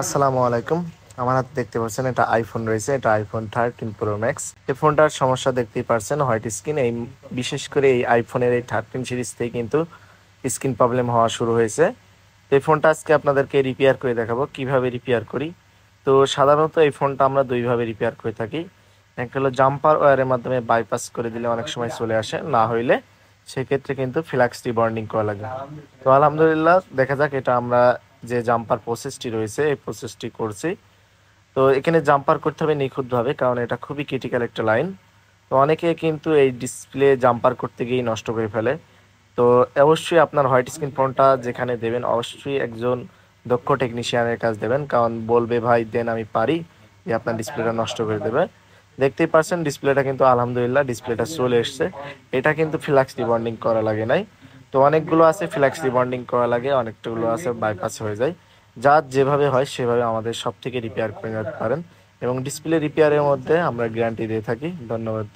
আসসালামু আলাইকুম। আমার হাতে দেখতে পাচ্ছেন এটা আইফোন রয়েছে, এটা আইফোন 13 প্রো ম্যাক্স। এই ফোনটার সমস্যা দেখতেই পারছেন, হোয়াইট স্ক্রিন। এই বিশেষ করে এই আইফোনের এই 13 সিরিজ থেকে কিন্তু স্ক্রিন প্রবলেম হওয়া শুরু হয়েছে। তো এই ফোনটা আজকে আপনাদেরকে রিপেয়ার করে দেখাবো কিভাবে রিপেয়ার করি। তো সাধারণত এই ফোনটা আমরা দুইভাবে রিপেয়ার করে থাকি। একটা হলো জাম্পার ওয়্যারের মাধ্যমে বাইপাস করে দিলে অনেক সময় চলে আসে, না হইলে সেক্ষেত্রে কিন্তু ফ্ল্যাক্স রিবন্ডিং করা লাগে। তো আলহামদুলিল্লাহ দেখা যাক, এটা আমরা যে জাম্পার প্রসেসটি রয়েছে এই প্রসেসটি করছি। তো এখানে জাম্পার করতে হবে নিখুঁতভাবে, কারণ এটা খুবই ক্রিটিক্যাল একটা লাইন। তো অনেকে কিন্তু এই ডিসপ্লে জাম্পার করতে গিয়েই নষ্ট করে ফেলে। তো অবশ্যই আপনার হোয়াইট স্ক্রিন ফোনটা যেখানে দেবেন অবশ্যই একজন দক্ষ টেকনিশিয়ানের কাজ দেবেন, কারণ বলবে ভাই দেন আমি পারি, যে আপনার ডিসপ্লেটা নষ্ট করে দেবে। দেখতেই পাচ্ছেন ডিসপ্লেটা কিন্তু আলহামদুলিল্লাহ ডিসপ্লেটা চলে এসছে। এটা কিন্তু ফ্ল্যাক্স রিবন্ডিং করা লাগে নাই। তো অনেকগুলো আছে ফ্ল্যাক্স রিবন্ডিং করা লাগে, অনেকগুলো আছে বাইপাস হয়ে যায়। যার যেভাবে হয় সেভাবে আমাদের সব থেকে রিপেয়ার করে নিতে পারেন, এবং ডিসপ্লে রিপেয়ারের মধ্যে আমরা গ্যারান্টি দিয়ে থাকি। ধন্যবাদ।